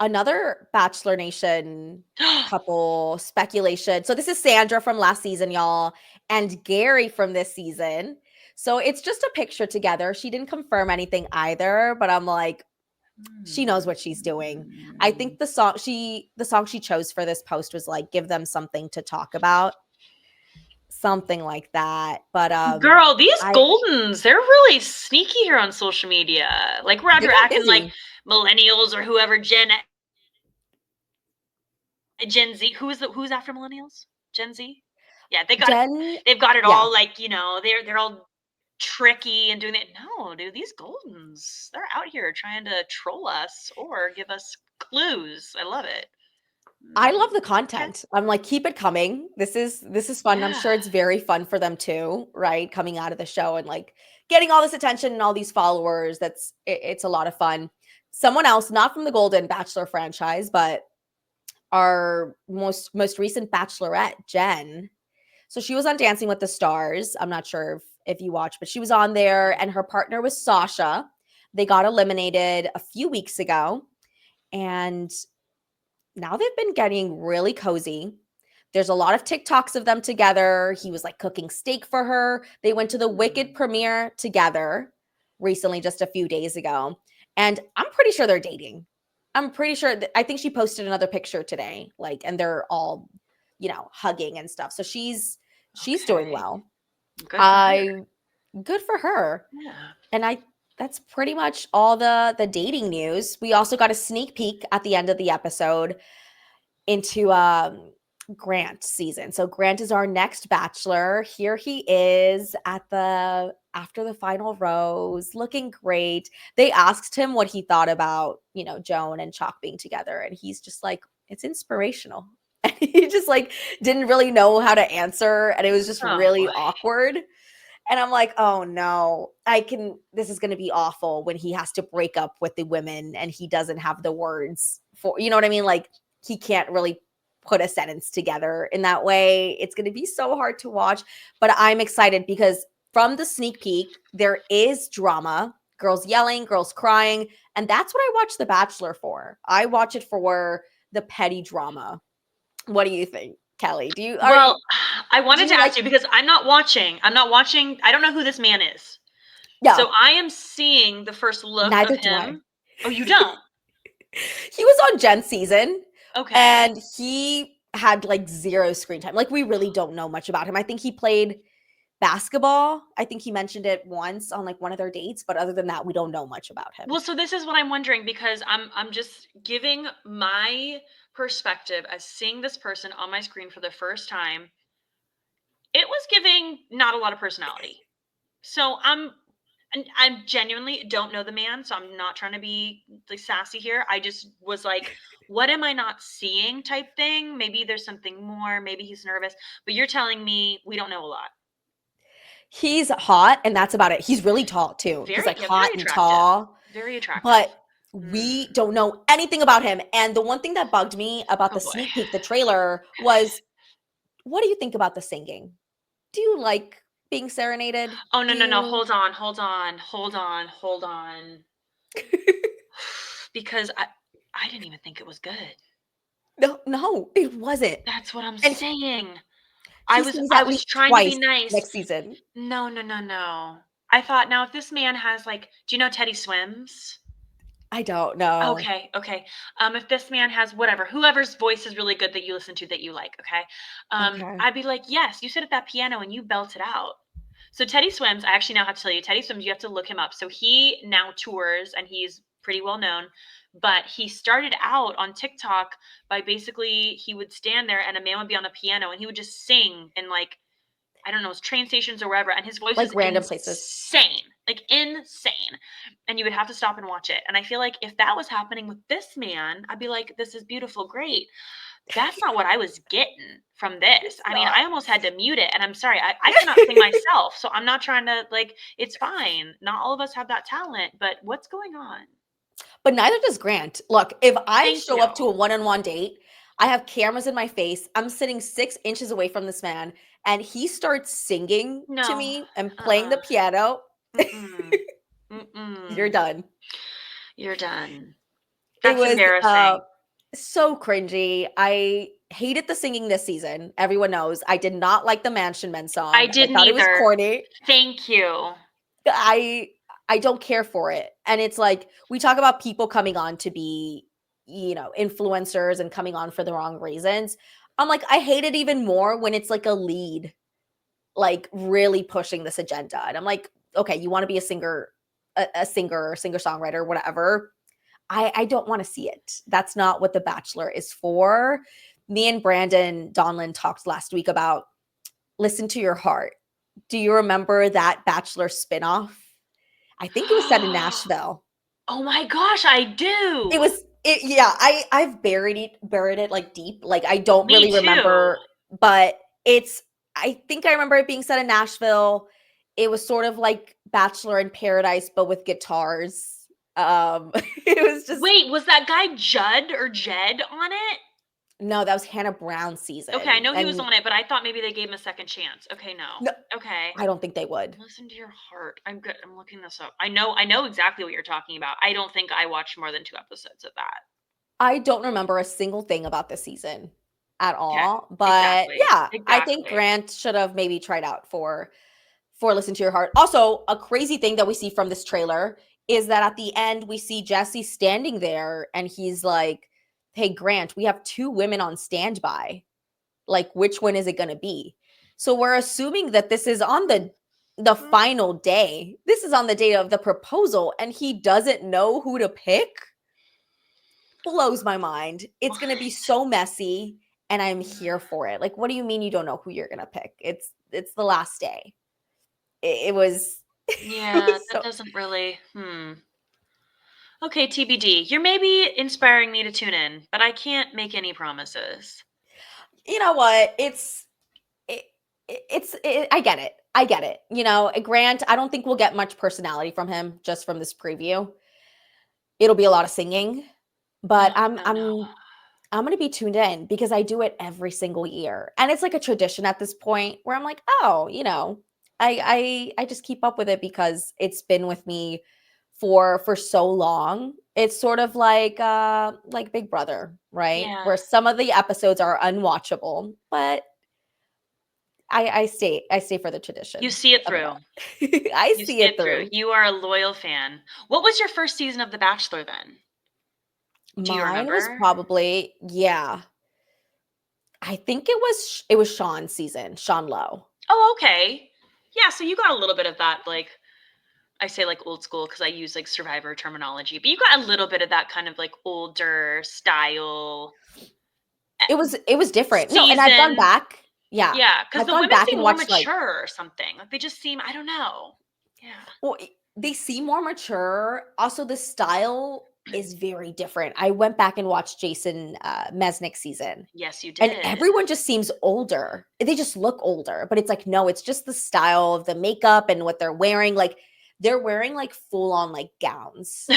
Another Bachelor Nation couple speculation. So this is Sandra from last season, y'all, and Gary from this season. So it's just a picture together. She didn't confirm anything either, but I'm like, she knows what she's doing. I think the song she chose for this post was like, give them something to talk about. Something like that. But Girl, these Goldens, they're really sneaky here on social media. Like we're out here acting like millennials or whoever Gen Z. Who's after millennials? Gen Z? Yeah, they've got it all like, they're all tricky and doing it. No, dude, these Goldens, they're out here trying to troll us or give us clues. I love it. I love the content. I'm like, keep it coming. This is fun. Yeah. I'm sure it's very fun for them too, right? Coming out of the show and like getting all this attention and all these followers. It's a lot of fun. Someone else, not from the Golden Bachelor franchise, but our most recent Bachelorette, Jen. So she was on Dancing with the Stars. I'm not sure if you watched, but she was on there and her partner was Sasha. They got eliminated a few weeks ago. And now they've been getting really cozy. There's a lot of TikToks of them together. He was like cooking steak for her. They went to the Wicked premiere together recently, just a few days ago. And I'm pretty sure they're dating. I'm pretty sure I think she posted another picture today, like, and they're all, hugging and stuff. So she's doing well. Good for her. Yeah. And that's pretty much all the dating news. We also got a sneak peek at the end of the episode into Grant season. So Grant is our next bachelor. Here he is at the after the final rose, looking great. They asked him what he thought about, Joan and Chock being together, and he's just like, it's inspirational. And he just like didn't really know how to answer, and it was just Oh, really boy. awkward. And I'm like, oh no, this is going to be awful when he has to break up with the women and he doesn't have the words for, you know what I mean? Like, he can't really put a sentence together in that way. It's going to be so hard to watch, but I'm excited because from the sneak peek, there is drama, girls yelling, girls crying. And that's what I watch The Bachelor for. I watch it for the petty drama. What do you think, Kelley? Well, I wanted to ask like- you because I'm not watching. I don't know who this man is. Yeah. So I am seeing the first look Neither of do I. him. Oh, you don't? He was on Jen's season. Okay. And he had like zero screen time. Like, we really don't know much about him. I think he played basketball. I think he mentioned it once on like one of their dates, but other than that, we don't know much about him. Well, so this is what I'm wondering because I'm just giving my perspective as seeing this person on my screen for the first time. It was giving not a lot of personality. So I genuinely don't know the man, so I'm not trying to be like sassy here. I just was like, what am I not seeing type thing? Maybe there's something more. Maybe he's nervous. But you're telling me we don't know a lot. He's hot, and that's about it. He's really tall too. He's like hot and tall. Very attractive. But we don't know anything about him. And the one thing that bugged me about the sneak peek, the trailer, was, what do you think about the singing? Do you like being serenaded? Oh, no. Hold on. Because I didn't even think it was good. No, it wasn't. That's what I'm saying. I was trying to be nice. Next season. No. I thought, now if this man has like, do you know Teddy Swims? I don't know. Okay. If this man has whoever's voice is really good that you listen to that you like, okay? I'd be like, yes, you sit at that piano and you belt it out. So Teddy Swims, I actually now have to tell you, Teddy Swims, you have to look him up. So he now tours and he's pretty well known, but he started out on TikTok by basically, he would stand there and a man would be on the piano and he would just sing in like, I don't know, train stations or wherever, and his voice like is random places. Insane. Like insane. And you would have to stop and watch it. And I feel like if that was happening with this man, I'd be like, this is beautiful, great. That's not what I was getting from this. I mean, I almost had to mute it. And I'm sorry, I cannot sing myself. So I'm not trying to, like, it's fine. Not all of us have that talent, but what's going on? But neither does Grant. Look, if I show up to a one-on-one date, I have cameras in my face, I'm sitting 6 inches away from this man, and he starts singing to me and playing the piano. You're done. You're done. That's embarrassing. So cringy. I hated the singing this season. Everyone knows. I did not like the Mansion Men song. I didn't thought either. It was corny. Thank you. I don't care for it. And it's like, we talk about people coming on to be, influencers and coming on for the wrong reasons. I'm like, I hate it even more when it's like a lead, like really pushing this agenda. And I'm like, okay, you want to be a singer, singer-songwriter, whatever. I don't want to see it. That's not what The Bachelor is for. Me and Brandon Donlin talked last week about listen to your heart. Do you remember that Bachelor spinoff? I think it was set in Nashville. Oh my gosh, I do. I've buried it like deep. Like, I don't really remember, but I think I remember it being set in Nashville. It was sort of like Bachelor in Paradise, but with guitars. It was just. Wait, was that guy Judd or Jed on it? No, that was Hannah Brown's season. Okay, I know he was on it, but I thought maybe they gave him a second chance. Okay, no. Okay. I don't think they would. Listen to your heart. I'm good. I'm looking this up. I know exactly what you're talking about. I don't think I watched more than 2 episodes of that. I don't remember a single thing about this season at all. Okay. But exactly. I think Grant should have maybe tried out for Listen to Your Heart. Also, a crazy thing that we see from this trailer is that at the end we see Jesse standing there and he's like, hey, Grant, we have 2 women on standby. Like, which one is it going to be? So we're assuming that this is on the the final day. This is on the day of the proposal, and he doesn't know who to pick. Blows my mind. It's going to be so messy, and I'm here for it. Like, what do you mean you don't know who you're going to pick? It's the last day. It was it Yeah, was that so doesn't really. Okay, TBD. You're maybe inspiring me to tune in, but I can't make any promises. you know what? It, I get it. I get it. You know, Grant, I don't think we'll get much personality from him just from this preview. It'll be a lot of singing, but Oh, no. I'm going to be tuned in because I do it every single year. And it's like a tradition at this point where I'm like, "Oh, you know, I just keep up with it because it's been with me for so long." It's sort of like Big Brother, right? Yeah. Where some of the episodes are unwatchable, but I stay for the You tradition see it of it through. all. I You see see it it through. through. You are a loyal fan. What was your first season of The Bachelor then? Do you Mine was remember? probably, yeah. I think it was Sean's season, Sean Lowe. Oh, okay. Yeah, so you got a little bit of that, like, I say like old school because I use like survivor terminology, but you got a little bit of that kind of like older style It was different. No, and I've gone seasoned. back. Yeah. Yeah, because I've the gone women back seem and more watched, like, mature or something. Like they just seem, I don't know. Yeah. well, they seem more mature. Also, the style is very different. I went back and watched Jason Mesnick's season, Yes, you and did. everyone just seems older. They just look older, but it's like, no, it's just the style of the makeup and what they're wearing. Like, they're wearing like full on like gowns.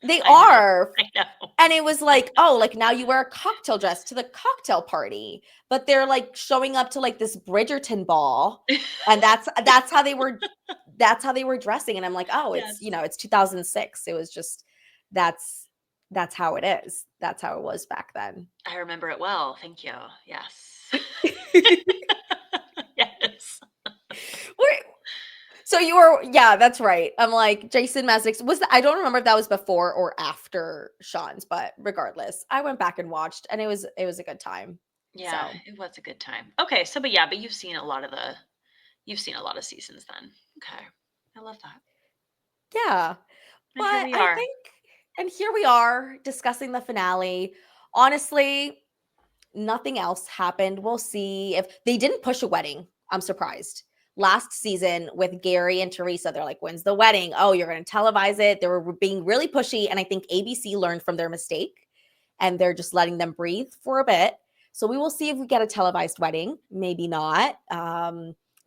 They I know. are. I know. And it was like, oh, like now you wear a cocktail dress to the cocktail party, but they're like showing up to like this Bridgerton ball, and that's how they were dressing. And I'm like, oh, it's Yes. it's 2006. It was just that's that's how it is. That's how it was back then. I remember it well. Thank you. Yes. Yes. Wait, so you were, yeah, that's right. I'm like, Jason Mesnick's I don't remember if that was before or after Sean's, but regardless, I went back and watched, and it was a good time. Yeah, So it was a good time. Okay, so but yeah, but you've seen a lot of seasons then. Okay. I love that. yeah. And here But we I are. think, and here we are discussing the finale. Honestly, nothing else happened. We'll see if they didn't push a wedding. I'm surprised. Last season with Gary and Teresa, they're like, when's the wedding? Oh, you're going to televise it. They were being really pushy. And I think ABC learned from their mistake and they're just letting them breathe for a bit. So we will see if we get a televised wedding. Maybe not.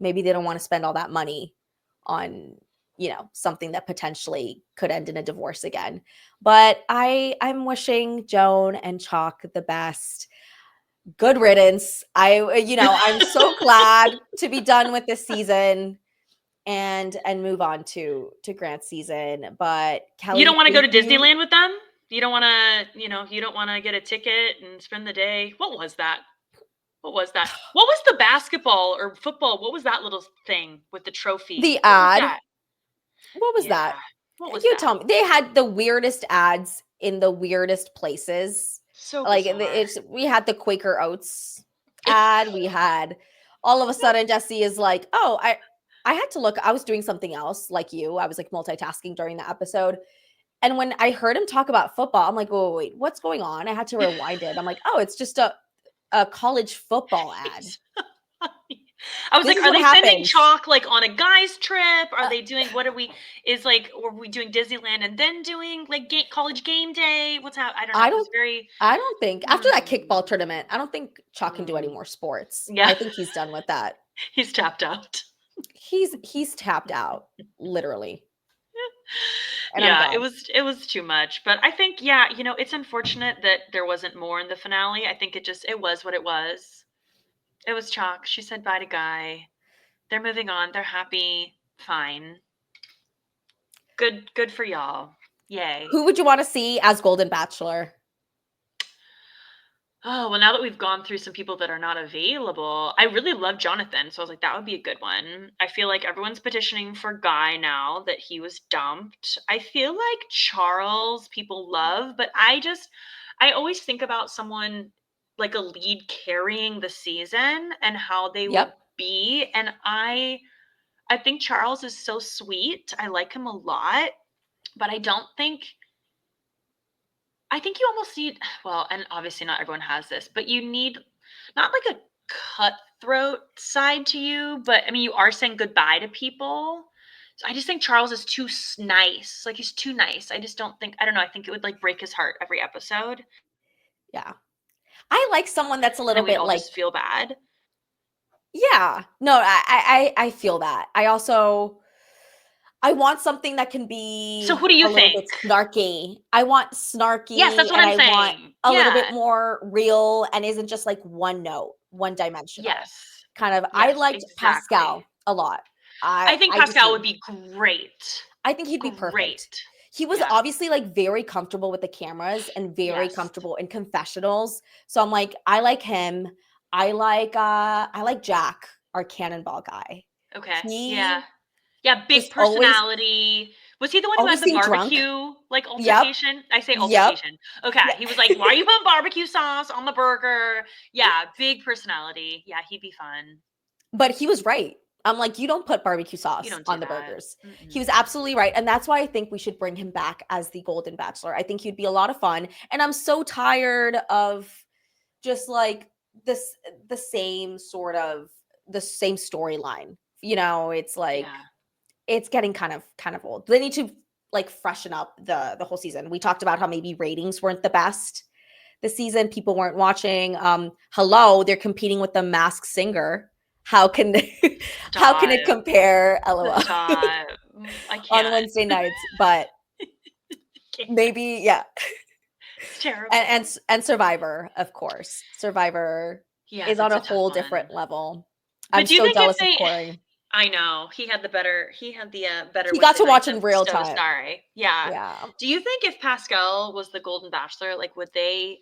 Maybe they don't want to spend all that money on something that potentially could end in a divorce again. But I'm wishing Joan and Chock the best. Good riddance. I'm so glad to be done with this season and move on to Grant's season. But You don't Kelley, want to go thank to you. Disneyland with them? You don't want to, you don't want to get a ticket and spend the day. What was that? What was that? What was the basketball or football? What was that little thing with the trophy? The What was ad. that? What was Yeah. that? What was You that? tell me. They had the weirdest ads in the weirdest places. So Like bizarre. we had the Quaker Oats ad. We had all of a sudden Jesse is like, "Oh, I had to look. I was doing something else like you. I was like multitasking during the episode. And when I heard him talk about football, I'm like, "Oh, wait, what's going on?" I had to rewind it. I'm like, "Oh, it's just a college football ad. It's I was This like, is are what they sending happens." Chalk like on a guy's trip? Are Uh, they doing what are we is like are we doing Disneyland and then doing like college game day? What's how I don't know. I It was don't very I don't think after that kickball hmm, tournament, I don't think Chalk can do any hmm. more sports. Yeah, I think he's done with that. he's tapped out. He's tapped out, literally. And I'm Yeah, glad. it was too much. But I think, yeah, it's unfortunate that there wasn't more in the finale. I think it was what it was. It was Chalk. She said bye to Guy. They're moving on. They're happy. Fine. Good for y'all. Yay. Who would you want to see as Golden Bachelor? Oh, well, now that we've gone through some people that are not available, I really love Jonathan. So I was like, that would be a good one. I feel like everyone's petitioning for Guy now that he was dumped. I feel like Charles people love, but I always think about someone like a lead carrying the season and how they would Yep. be. And I think Charles is so sweet. I like him a lot, but I think you almost need, well, and obviously not everyone has this, but you need not like a cutthroat side to you, but I mean, you are saying goodbye to people. So I just think Charles is too nice. Like, he's too nice. I just don't think, I don't know. I think it would like break his heart every episode. Yeah. I like someone that's a And little then we'd bit all like, just feel bad. yeah. No, I feel that. I want something that can So be who do you a little think? bit snarky. I want Yes, snarky that's what and I'm I want saying. a little Yeah. bit more real and isn't just like one note, one dimensional. Yes. Kind of I Yes, liked exactly. Pascal a lot. I think I just Pascal do. would be great. I think he'd be perfect. Great. He was Yeah. obviously like very comfortable with the cameras and very Yes. comfortable in confessionals. So I'm like, I like him. I like Jack, our cannonball guy. Okay. Yeah. He Yeah, big just always personality. Was he the one who had always the seemed drunk. barbecue, like, Yep. altercation? I say Yep. altercation. Okay, Yeah. he was like, "Why are you putting barbecue sauce on the burger?" Yeah, big personality. Yeah, he'd be fun. But he was right. I'm like, you don't put barbecue You sauce don't do on the that. burgers. He Mm-mm. was absolutely right. And that's why I think we should bring him back as the Golden Bachelor. I think he'd be a lot of fun. And I'm so tired of just like this the same sort of the same storyline. You know, it's like Yeah. it's getting kind of old. They need to like freshen up the whole season. We talked about how maybe ratings weren't the best this season. People weren't watching. Hello, they're competing with the Masked Singer. How can how can Stop. it compare? LOL Stop. I on can't. Wednesday nights, but Can't. maybe yeah. It's terrible. And Survivor, of course. Survivor Yeah, is on that's a a tough whole different one. level. I'm But do you so think if jealous of they Corey. I know. He had the better He got Wednesday to watch nights in than real Stowe time. Starry. Yeah. Yeah. Do you think if Pascal was the Golden Bachelor, like, would they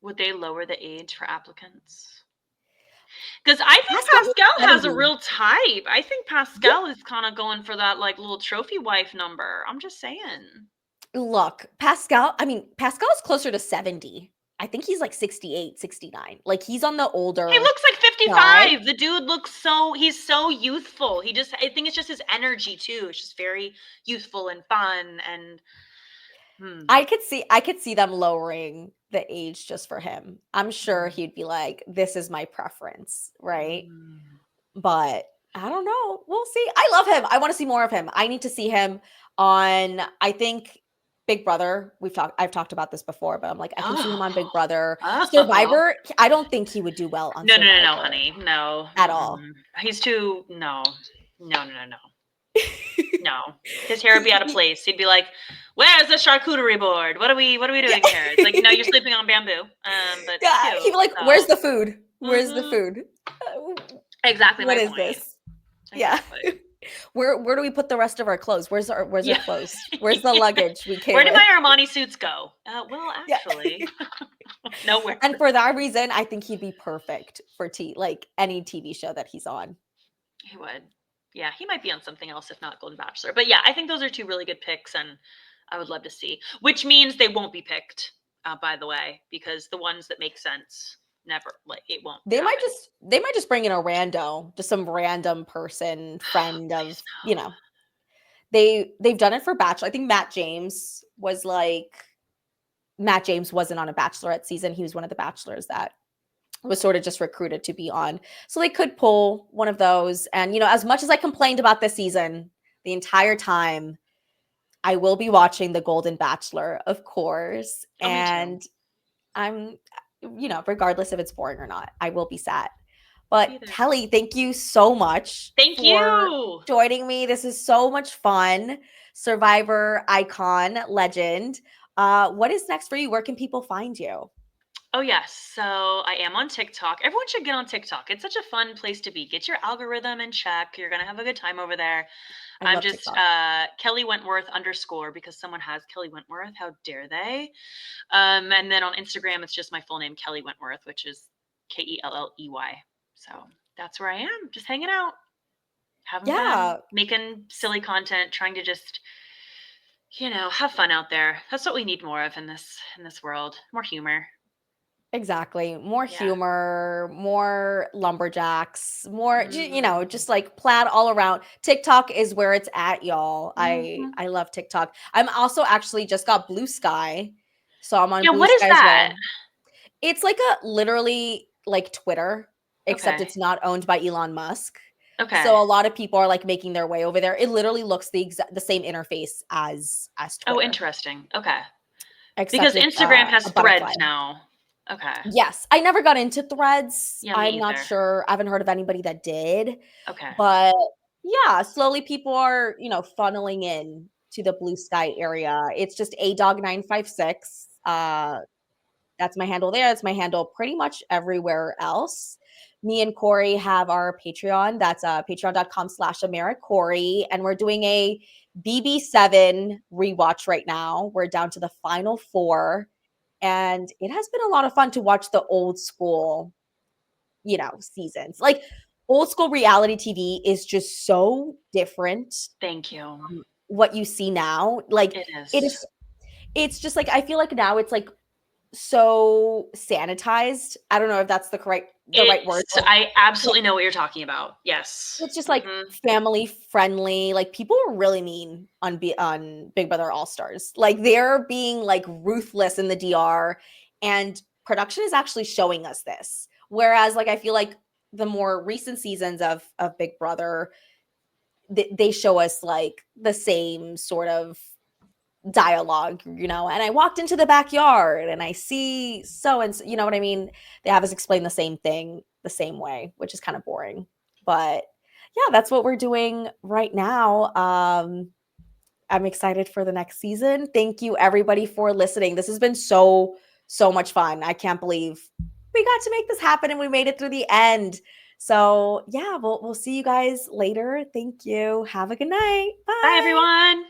lower the age for applicants? Because I think Pascal was Pascal has a 70. real type. I think Yeah. Pascal is kind of going for that like little trophy wife number. I'm just saying. Look, Pascal, I mean, Pascal's closer to 70. I think he's like 68, 69. Like he's on the He older looks like side. 55. The dude looks he's so youthful. I think it's just his energy too. It's just very youthful and fun and I could see them lowering the age just for him. I'm sure mm, he'd be like, this is my preference, right? mm. But I don't know. We'll see. I love him. I want to see more of him. I need to see him on, I think, Big Brother. I've talked about this before, but I'm like, I can see him on Big Oh. Brother. Oh. Survivor, I don't think he would do well on No, Survivor honey. No. at all. Mm-mm. He's too no. No. No. His hair would be out of He place. He'd be like, "Where's the charcuterie board? What are we yeah. doing here?" It's like, "No, you're sleeping on bamboo." But Yeah, he'd cute. be like, "Where's So, the food? Where's the mhm. food? Exactly What my is point. this?" Yeah. Exactly. Where do we put the rest of our clothes? Where's our Yeah. clothes? Where's the luggage we came Where did with? my Armani suits go? Well, Yeah. actually, nowhere. And for that reason, I think he'd be perfect for like any TV show that he's on. He would. Yeah, he might be on something else if not Golden Bachelor. But yeah, I think those are two really good picks, and I would love to see. Which means they won't be picked, by the way, because the ones that make sense never like it won't happen. They might just bring in a rando, just some random person, friend Please of, you know. They've done it for Bachelor. I think Matt James wasn't on a Bachelorette season. He was one of the bachelors that was sort of just recruited to be on. So they could pull one of those. And, you know, as much as I complained about this season, the entire time, I will be watching The Golden Bachelor, of course. no. Oh, me too. And I'm, you know, regardless if it's boring or not, I will be sad. But Either. Kelley, thank you so much Thank for you. joining me. This is so much fun. Survivor icon, legend. What is next for you? Where can people find you? Oh yes, so I am on TikTok. Everyone should get on TikTok. It's such a fun place to be. Get your algorithm in check. You're gonna have a good time over there. I I'm love just TikTok. Kelley Wentworth _ because someone has Kelley Wentworth. How dare they? And then on Instagram, it's just my full name, Kelley Wentworth, which is Kelley. So that's where I am, just hanging out, having fun, Yeah. making silly content, trying to just, have fun out there. That's what we need more of in this world. More humor. Exactly. More Yeah. humor, more lumberjacks, more Mm. just like plaid all around. TikTok is where it's at, y'all. Mhm. I love TikTok. I'm also actually just got Blue Sky. So I'm on Yeah, Blue what is Sky as that? well. It's like a literally like Twitter, except Okay. it's not owned by Elon Musk. Okay. So a lot of people are like making their way over there. It literally looks the same interface as Oh, Twitter, interesting. Okay. except Because it's Instagram a has butterfly. Threads now. Okay. Yes, I never got into Threads. Yeah, I'm me not either. sure. I haven't heard of anybody that did, Okay. but yeah, slowly people are, funneling in to the Blue Sky area. It's just a dog 956. That's my handle there. That's my handle pretty much everywhere else. Me and Corey have our Patreon. That's patreon.com/AmeriCorey. And we're doing a BB7 rewatch right now. We're down to the final 4. And it has been a lot of fun to watch the old school, seasons. Like old school reality TV is just so different Thank you. from what you see now. Like It it is. is it's just like I feel like now it's like so sanitized. I don't know if that's the right word. Like I absolutely know what you're talking about. Yes. it's just like Mhm. family friendly. Like people were really mean on Big Brother All Stars. Like they're being like ruthless in the DR, and production is actually showing us this. Whereas like I feel like the more recent seasons of Big Brother, they show us like the same sort of dialogue, and I walked into the backyard and I see so and so, you know what I mean? They have us explain the same thing the same way, which is kind of boring. But yeah, that's what we're doing right now. I'm excited for the next season. Thank you everybody for listening. This has been so much fun. I can't believe we got to make this happen and we made it through the end. So, yeah, we'll see you guys later. Thank you. Have a good night. Bye, Bye. everyone.